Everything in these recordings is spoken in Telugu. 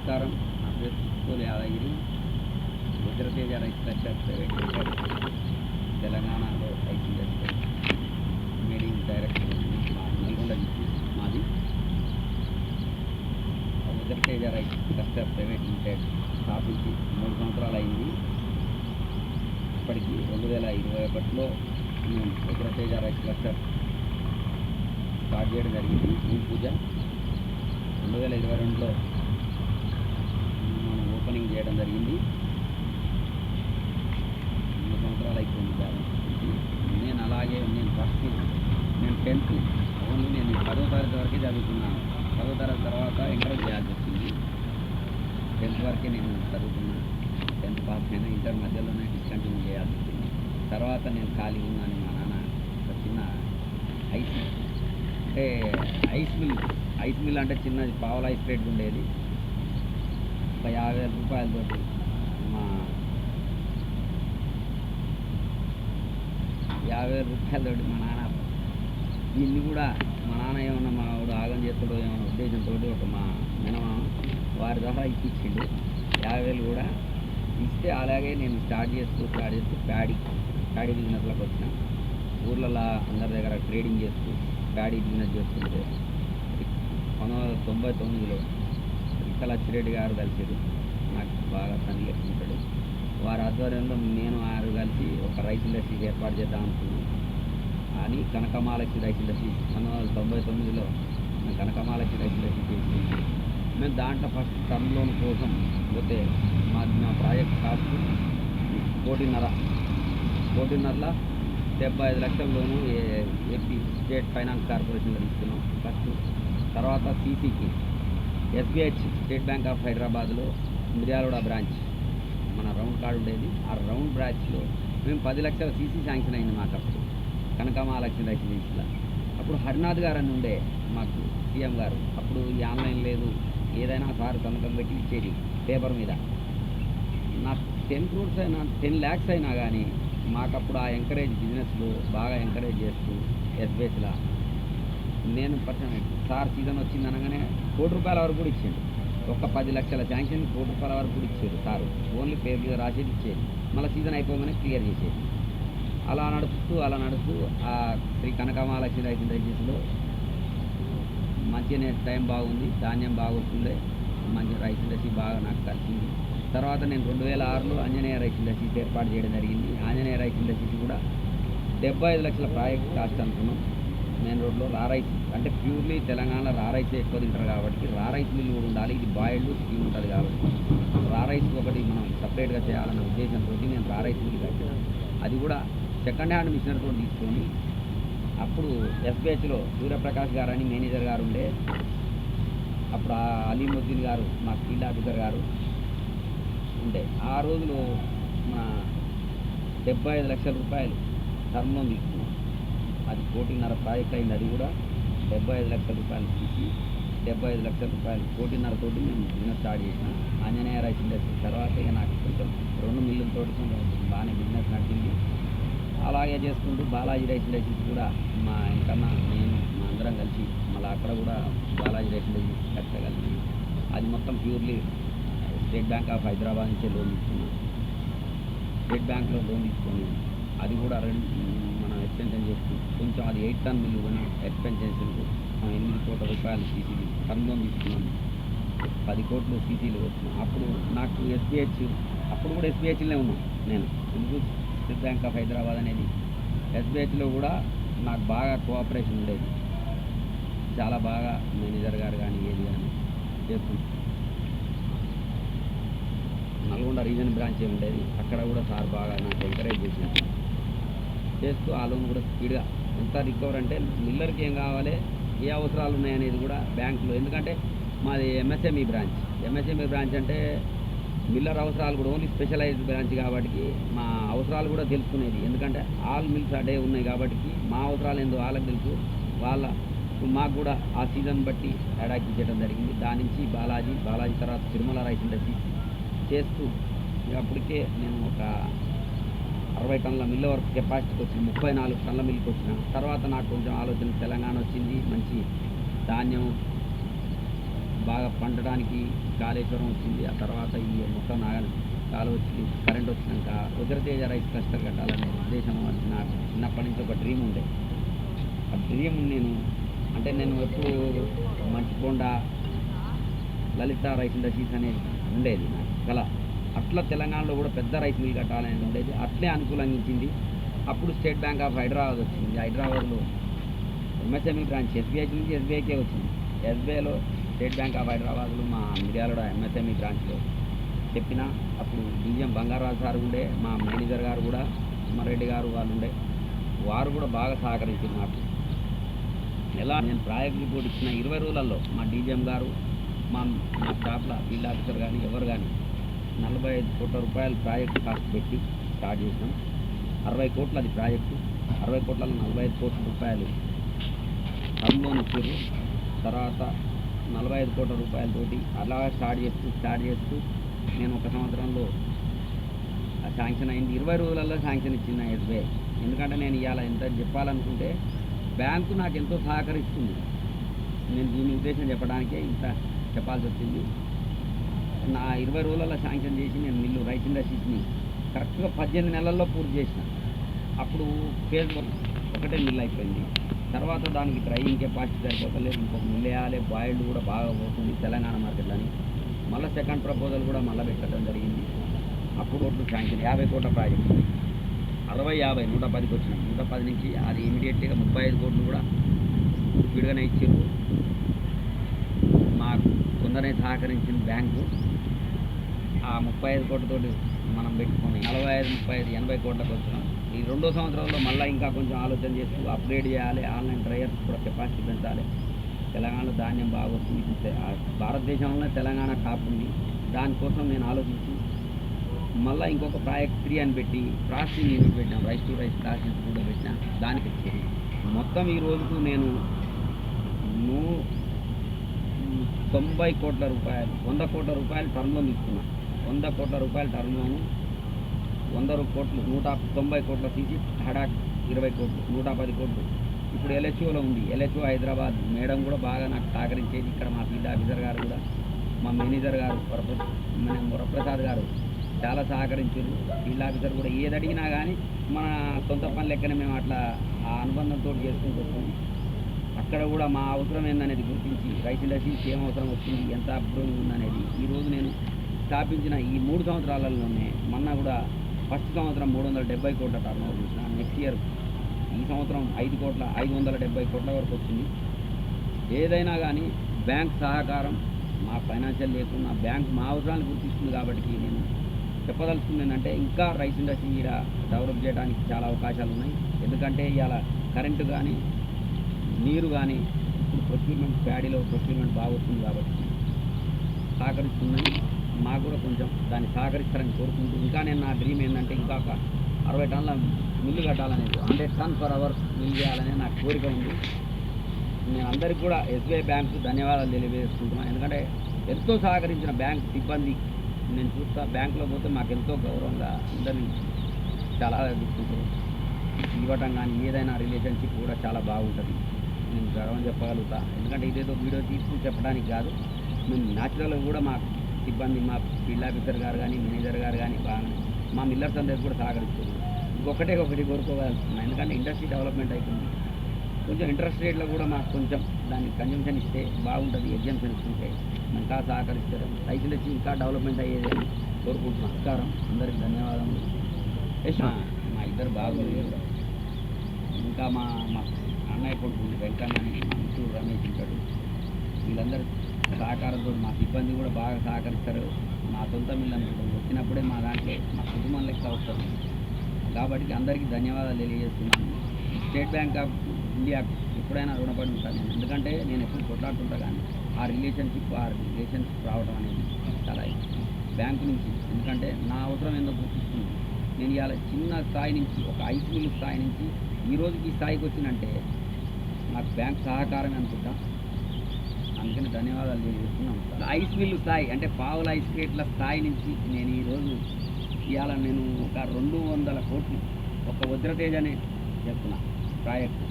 నమస్కారం. నా పేరు Pusturu Yadagiri. Rudrateja rice cluster private limited తెలంగాణలో rice industry medium director Nalgonda district మాది. Rudrateja rice cluster private limited స్థాపించి 3 సంవత్సరాలు అయింది. ఇప్పటికి 2021లో మేము రుద్రతేజ రైస్ క్లస్టర్ స్టార్ట్ చేయడం జరిగింది. భూమి పూజ 2022లో మనం ఓపెనింగ్ చేయడం జరిగింది. 3 సంవత్సరాలు అయిపోయింది బ్యాలెన్స్. నేను అలాగే నేను 10th ఓన్లీ నేను 10వ తరగతి వరకే చదువుకున్నాను. 10వ తరగతి తర్వాత ఇంటర్ చేయాల్సి వచ్చింది. 10th వరకే నేను చదువుకున్నాను. 10th పాస్ అయినా ఇంటర్ మధ్యలోనే డిస్కంటిన్యూ చేయాల్సి వచ్చింది. తర్వాత నేను ఖాళీ ఉన్నాను. మా నాన్న ఒక చిన్న ఐస్ మిల్ అంటే చిన్నది పావుల ఐస్ రేట్ ఉండేది. ఒక 50,000 రూపాయలతోటి మా 50,000 రూపాయలతోటి మా నాన్న దీన్ని కూడా మా నాన్న ఏమన్నా మా వాడు ఆగం చేస్తాడో ఏమన్నా ఉద్దేశంతో ఒక మా మినమామ వారి ద్వారా ఇప్పించిండు. 50,000 కూడా ఇస్తే అలాగే నేను స్టార్ట్ చేస్తూ ప్యాడీ బిజినెస్లోకి వచ్చిన. ఊర్లలో అందరి దగ్గర ట్రేడింగ్ చేస్తూ ప్యాడీ బిజినెస్ చేస్తుంటే 1999లో రిక్కల అచ్చిరెడ్డి గారు కలిసారు. నాకు బాగా పని లెక్కుంటాడు. వారి ఆధ్వర్యంలో నేను 6 కలిసి ఒక రైస్ ఇండస్ట్రీ ఏర్పాటు చేద్దాం అనుకున్నాను. అని కనకమహాలక్ష్మి రైస్ ఇండస్ట్రీ 1999లో మేము కనకమహాలక్ష్మి రైస్ ఇండస్ట్రీ చేసి మేము దాంట్లో ఫస్ట్ టర్మ్ లోన్ కోసం పోతే మా ప్రాజెక్ట్ కాస్ట్ 1,5,00,000 75 లక్షల లోను ఏపీ స్టేట్ ఫైనాన్స్ కార్పొరేషన్లో తీసుకున్నాం ఫస్ట్. తర్వాత సీసీకి ఎస్బీహెచ్ స్టేట్ బ్యాంక్ ఆఫ్ హైదరాబాద్లో మిర్యాలగూడ బ్రాంచ్ మన రౌండ్ కార్డు ఉండేది. ఆ రౌండ్ బ్రాంచ్లో మేము 10 లక్షల సీసీ శాంక్షన్ అయింది మాకు అప్పుడు కనకమహాలక్ష్మి రైస్ ఇండస్ట్రీలో. అప్పుడు హరినాథ్ గారు అని ఉండే మాకు సీఎం గారు. అప్పుడు ఈ ఆన్లైన్ లేదు, ఏదైనా సార్ సంతకం పెట్టి ఇచ్చేది పేపర్ మీద. నాకు 10 crores అయినా 10 lakhs అయినా కానీ మాకు అప్పుడు ఆ ఎంకరేజ్ బిజినెస్లో బాగా ఎంకరేజ్ చేస్తూ ఎస్బీహెచ్లో నేను సార్ సీజన్ వచ్చింది అనగానే ₹1,00,00,000 వరకు కూడా ఇచ్చాడు. ఒక్క 10 లక్షల శాంక్షన్ ₹1,00,00,000 వరకు కూడా ఇచ్చారు సారు. ఓన్లీ పేరు మీద రాసేది ఇచ్చేది, మళ్ళీ సీజన్ అయిపోగానే క్లియర్ చేసేది. అలా నడుపుతూ ఆ శ్రీ కనకమహాలక్ష్మి రైస్ ఇండస్ట్రీస్లో మంచిగానే టైం బాగుంది, ధాన్యం బాగా వస్తుండే, మంచి రైస్ ఇండస్ట్రీ బాగా నాకు కలిసింది. తర్వాత నేను 2006లో ఆంజనేయ రైస్ ఇండస్ట్రీస్ ఏర్పాటు చేయడం జరిగింది. ఆంజనేయ రైస్ ఇండస్ట్రీస్ కూడా 75 లక్షల ప్రాజెక్ట్ కాస్ట్ అనుకున్నాం. మెయిన్ రోడ్లో రా రైస్ అంటే ప్యూర్లీ తెలంగాణలో రా రైస్ ఎక్కువ తింటారు కాబట్టి రా రైస్ మిల్ కూడా ఉండాలి. ఇది బాయిల్డ్ స్టీమ్ ఉంటుంది కాబట్టి రా రైస్ ఒకటి మనం సపరేట్గా చేయాలన్న ఉద్దేశంతో నేను రా రైస్ మిల్ కట్టాను. అది కూడా సెకండ్ హ్యాండ్ మిషనరీతో తీసుకొని అప్పుడు ఎస్బీహెచ్లో సూర్యప్రకాష్ గారు అని మేనేజర్ గారు ఉండే. అప్పుడు అలీముద్దీన్ గారు మా ఫీల్డ్ ఆఫీసర్ గారు ఉండే. ఆ రోజులో మన 75 లక్షల రూపాయలు టర్మ్ లోన్ తీసుకున్నాం. అది 1,5,00,000 ప్రాజెక్ట్ అయింది. అది కూడా 75 లక్షల రూపాయలు తీసి 75 లక్షల రూపాయలు 1,5,00,000 తోటి మేము బిజినెస్ స్టార్ట్ చేసినాం ఆంజనేయ రైస్ ఇండస్ట్రీ. తర్వాత ఇక నాకు కొంచెం 2 మిల్లులతో బాగానే బిజినెస్ నడిచింది. అలాగే చేసుకుంటూ బాలాజీ రైస్ ఇండస్ట్రీస్ కూడా మా ఇంకన్నా నేను మా అందరం కలిసి మళ్ళీ అక్కడ కూడా బాలాజీ రైస్ ఇండస్ట్రీస్ కట్టగలిగి అది మొత్తం purely state bank of Hyderabad నుంచే లోన్ తీసుకున్నాం. స్టేట్ బ్యాంక్లో లోన్ తీసుకొని అది కూడా మనం ఎక్స్టెన్షన్ చేస్తూ కొంచెం అది 8 టన్ మిల్లు కానీ ఎక్స్టెన్షన్కు 8 కోట్ల రూపాయలు సీసీలు టర్మ్ లోన్ తీసుకున్నాం. 10 కోట్లు సీసీలు వచ్చినాం. అప్పుడు నాకు ఎస్బీహెచ్ అప్పుడు కూడా ఎస్బీహెచ్లోనే ఉన్నాం నేను. ఎందుకు స్టేట్ బ్యాంక్ ఆఫ్ హైదరాబాద్ అనేది ఎస్బీహెచ్లో కూడా నాకు బాగా కోఆపరేషన్ ఉండేది. చాలా బాగా మేనేజర్ గారు కానీ ఏది కానీ చేస్తున్నాం. నల్గొండ రీజన్ బ్రాంచ్ ఉండేది, అక్కడ కూడా సార్ బాగా నాకు ఎంకరేజ్ చేస్తూ ఆ లోన్ కూడా స్పీడ్గా ఎంత రికవర్ అంటే మిల్లర్కి ఏం కావాలి, ఏ అవసరాలు ఉన్నాయనేది కూడా బ్యాంకులో. ఎందుకంటే మాది ఎంఎస్ఎంఈ బ్రాంచ్ అంటే మిల్లర్ అవసరాలు కూడా ఓన్లీ స్పెషలైజ్డ్ బ్రాంచ్ కాబట్టి మా అవసరాలు కూడా తెలుసుకునేది. ఎందుకంటే ఆల్ మిల్స్ అడే ఉన్నాయి కాబట్టి మా అవసరాలు ఏందో వాళ్ళకి తెలుసు. మాకు కూడా ఆ సీజన్ బట్టి అడాప్ట్ చేయడం జరిగింది. దాని నుంచి బాలాజీ తర్వాత తిరుమల రైస్ ఇండస్ట్రీస్ చేస్తూ అప్పటికే నేను ఒక 60 టన్నుల మిల్లు వరకు కెపాసిటీకి వచ్చింది. 34 టన్నుల మిల్లుకి వచ్చిన తర్వాత నాకు కొంచెం ఆలోచన తెలంగాణ వచ్చింది, మంచి ధాన్యం బాగా పండడానికి కాళేశ్వరం వచ్చింది. ఆ తర్వాత ఈ మొత్తం కాలువ వచ్చి కరెంట్ వచ్చినాక ఉగ్రతేజ రైస్ క్లస్టర్ కట్టాలనే ఉద్దేశం నాకు చిన్నప్పటి నుంచి ఒక డ్రీమ్ ఉండే. ఆ డ్రీమ్ నేను ఎప్పుడు మంచికొండ, లలిత రైస్ ఇండస్ట్రీస్ అనేది ఉండేది నాకు కళ. అట్లా తెలంగాణలో కూడా పెద్ద రైస్ మిల్ కట్టాలని ఉండేది. అట్లే అనుకూలంగా అప్పుడు స్టేట్ బ్యాంక్ ఆఫ్ హైదరాబాద్ వచ్చింది. హైదరాబాద్లో ఎంఎస్ఎంఈ బ్రాంచ్ ఎస్బీఐ నుంచి ఎస్బీఐకే వచ్చింది. ఎస్బీఐలో స్టేట్ బ్యాంక్ ఆఫ్ హైదరాబాద్లో మా మిర్యాలగూడ ఎంఎస్ఎంఈ బ్రాంచ్లో చెప్పిన అప్పుడు డిఎం బంగారాజు సార్ ఉండే, మా మేనేజర్ గారు కూడా సుమారెడ్డి గారు వాళ్ళు ఉండే. వారు కూడా బాగా సహకరించారు నాకు. నేను ప్రాజెక్ట్ రిపోర్ట్ ఇచ్చిన 20 రోజులలో మా డీజీఎం గారు, మా స్టాఫ్ల ఫీల్డ్ ఆఫీసర్ కానీ ఎవరు కానీ 45 కోట్ల రూపాయలు ప్రాజెక్టు కాస్ట్ పెట్టి స్టార్ట్ చేసినాం. 60 కోట్లు అది ప్రాజెక్టు. 60 కోట్లలో 45 కోట్ల రూపాయలు టర్మ్ లోన్ ఇచ్చారు. తర్వాత 45 కోట్ల రూపాయలతోటి అలా స్టార్ట్ చేస్తూ నేను ఒక సంవత్సరంలో శాంక్షన్ అయింది. 20 రోజులలో శాంక్షన్ ఇచ్చిన ఎస్బీఐ. ఎందుకంటే నేను ఇవాళ ఎంత చెప్పాలనుకుంటే బ్యాంకు నాకు ఎంతో సహకరిస్తుంది. నేను దీని ఉద్దేశం చెప్పడానికే ఇంత చెప్పాల్సి వచ్చింది. నా 20 రోజులలో శాంక్షన్ చేసి నేను మిల్లు రైస్ ఇండస్ట్రీస్ని కరెక్ట్గా 18 నెలల్లో పూర్తి చేసిన. అప్పుడు ఫేజ్ ఒకటే మిల్లు అయిపోయింది. తర్వాత దానికి డ్రైవింగ్ కెపాసిటీ సరిపోతలేదు, ఇంకొక మిల్లు వేయాలి, బాయిల్డ్ కూడా బాగా పోతుంది తెలంగాణ మార్కెట్లో అని మళ్ళీ సెకండ్ ప్రపోజల్ కూడా మళ్ళీ పెట్టడం జరిగింది. అప్పుడు కోట్లు శాంక్షన్ 50 కోట్ల ప్రాజెక్టు 60-50 110కి వచ్చినాం. 110 నుంచి అది ఇమీడియట్లీగా 35 కోట్లు కూడా విడుదల ఇచ్చారు. మాకు కొందరే సహకరించింది బ్యాంకు. ఆ 35 కోట్లతోటి మనం పెట్టుకొని 45, 35, 80 కోట్లకు వచ్చినాం. ఈ 2వ సంవత్సరంలో మళ్ళీ ఇంకా కొంచెం ఆలోచన చేస్తూ అప్గ్రేడ్ చేయాలి, ఆన్లైన్ డ్రైయర్స్ కూడా కెపాసిటీ పెంచాలి. తెలంగాణలో ధాన్యం బాగా వస్తుంది, భారతదేశంలోనే తెలంగాణ టాప్ ఉంది. దానికోసం నేను ఆలోచించి మళ్ళీ ఇంకొక ప్రాజెక్ట్ 3 అని పెట్టి ప్రాసెసింగ్ యూనిట్ పెట్టినాం. రైస్ టు రైస్ ప్రాసెసింగ్ కూడా పెట్టినా. దానికి వచ్చేది మొత్తం ఈ రోజుకు నేను 90 కోట్ల రూపాయలు 100 కోట్ల రూపాయలు టర్మ్ లోన్ తీసుకున్నా. 100 కోట్ల రూపాయలు టర్మ్ లోను, 100 కోట్లు 190 కోట్ల తీసి హడాక్ 20 కోట్లు 110 కోట్లు ఇప్పుడు ఎల్హెచ్ఓలో ఉంది. ఎల్హెచ్ఓ హైదరాబాద్ మేడం కూడా బాగా నాకు సహకరించేది. ఇక్కడ మా ఫీల్డ్ ఆఫీసర్ గారు కూడా, మా మేనేజర్ గారు వరప్రసాద్ గారు చాలా సహకరించారు. ఫీల్డ్ ఆఫీసర్ కూడా ఏది అడిగినా కానీ మన సొంత పని లెక్కనే మేము అట్లా ఆ అనుబంధంతో చేసుకుంటూ వస్తాం. అక్కడ కూడా మా అవసరం ఏందనేది గుర్తించి రైస్ ఇండస్ట్రీస్ ఏం అవసరం వచ్చింది, ఎంత అభివృద్ధి ఉందనేది ఈరోజు నేను స్థాపించిన ఈ 3 సంవత్సరాలలోనే మొన్న కూడా ఫస్ట్ సంవత్సరం 370 కోట్ల టర్న్ ఓవర్ చూసిన. నెక్స్ట్ ఇయర్ ఈ సంవత్సరం 570 కోట్ల వరకు వచ్చింది. ఏదైనా కానీ బ్యాంక్ సహకారం మా ఫైనాన్షియల్ లేకున్నా బ్యాంక్ మా అవసరాన్ని గుర్తిస్తుంది. కాబట్టి నేను చెప్పదలుచుకుంది ఏంటంటే ఇంకా రైస్ ఇండస్ట్రీ ఇక్కడ డెవలప్ చేయడానికి చాలా అవకాశాలు ఉన్నాయి. ఎందుకంటే ఇవాళ కరెంటు కానీ నీరు కానీ ఇప్పుడు ప్రొక్యూర్మెంట్ ప్యాడీలో ప్రొక్యూర్మెంట్ బాగా వస్తుంది కాబట్టి సహకరిస్తున్నాయి. మాకు కూడా కొంచెం దాన్ని సహకరిస్తారని కోరుకుంటూ ఇంకా నేను నా డ్రీమ్ ఏంటంటే ఇంకా ఒక 60 టన్నుల మిల్లు కట్టాలనేది, 100 టన్స్ పర్ అవర్ మిల్లు చేయాలనే నాకు కోరిక ఉంది. నేను అందరికీ కూడా ఎస్బీఐ బ్యాంకు ధన్యవాదాలు తెలియజేసుకుంటున్నాను. ఎందుకంటే ఎంతో సహకరించిన బ్యాంక్ సిబ్బంది నేను చూస్తా. బ్యాంకులో పోతే మాకు ఎంతో గౌరవంగా అందరినీ చాలా చూసుకుంటారు. ఇవ్వటం కానీ ఏదైనా రిలేషన్షిప్ కూడా చాలా బాగుంటుంది. నేను గర్వం చెప్పగలుగుతా. ఎందుకంటే ఇదేదో వీడియో తీసుకుని చెప్పడానికి కాదు, మేము న్యాచురల్గా కూడా మా సిబ్బంది, మా ఫీల్డ్ ఆఫీసర్ గారు కానీ మేనేజర్ గారు కానీ బాగా మా మిల్లర్స్ అందరికీ కూడా సహకరిస్తారు. ఒకటి కోరుకోగలుగుతున్నాను. ఎందుకంటే ఇండస్ట్రీ డెవలప్మెంట్ అవుతుంది. కొంచెం ఇంట్రెస్ట్ రేట్లో కూడా మాకు కొంచెం దాన్ని కన్జంప్షన్ ఇస్తే బాగుంటుంది. ఎగ్జామ్షన్ ఇస్తుంటే ఇంకా సహకరిస్తారు. రైస్ ఇండస్ట్రీ ఇంకా డెవలప్మెంట్ అయ్యేది అని కోరుకుంటున్నాను. నమస్కారం, అందరికీ ధన్యవాదములు. మా 2 బాబులు, ఇంకా మా అన్నయ్య కొడుకు వెంకన్నని, మా మిత్రుడు రమేష్ ఉంటాడు. వీళ్ళందరూ సహకారంతో మా సిబ్బంది కూడా బాగా సహకరిస్తారు. మా సొంత మిల్లు అనుకుంటాం వచ్చినప్పుడే మా దాంట్లో మా కుటుంబం లెక్క అవుతారు. కాబట్టి అందరికీ ధన్యవాదాలు తెలియజేస్తున్నాను. స్టేట్ బ్యాంక్ ఆఫ్ ఇండియా ఎప్పుడైనా రుణపడి ఉంటాను. ఎందుకంటే నేను ఎప్పుడు కొట్లాడుతుంటా కానీ ఆ రిలేషన్స్ రావడం అనేది చాలా బ్యాంకు నుంచి. ఎందుకంటే నా అవసరం ఏందో గుర్తిస్తుంది. నేను ఇవాళ చిన్న స్థాయి నుంచి ఒక ఐస్ మిల్లు స్థాయి నుంచి ఈ రోజుకి ఈ స్థాయికి వచ్చినంటే నాకు బ్యాంక్ సహకారమే అనుకుంటా. అందుకని ధన్యవాదాలు తెలియజేస్తున్నాను. ఐస్ మిల్లు స్థాయి అంటే పావుల ఐస్ క్రేట్ల స్థాయి నుంచి నేను ఈరోజు ఇవాళ నేను ఒక 200 కోట్లు ఒక వజ్రతేజ్ అనే చెప్తున్నా ప్రాజెక్టు.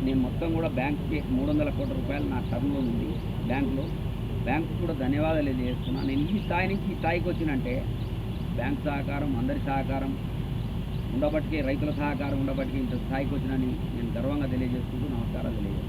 నేను మొత్తం కూడా బ్యాంక్కి 300 కోట్ల రూపాయలు నా టర్మ్ లోన్ ఉంది. బ్యాంకులో. బ్యాంకు కూడా ధన్యవాదాలు తెలియజేస్తున్నాను. నేను ఈ స్థాయి నుంచి ఈ స్థాయికి వచ్చినంటే బ్యాంక్ సహకారం, అందరి సహకారం ఉండబట్టికే, రైతుల సహకారం ఉండబట్టికే ఇంత స్థాయికి వచ్చినని నేను గర్వంగా తెలియజేసుకుంటూ నమస్కారాలు తెలియజేస్తున్నాను.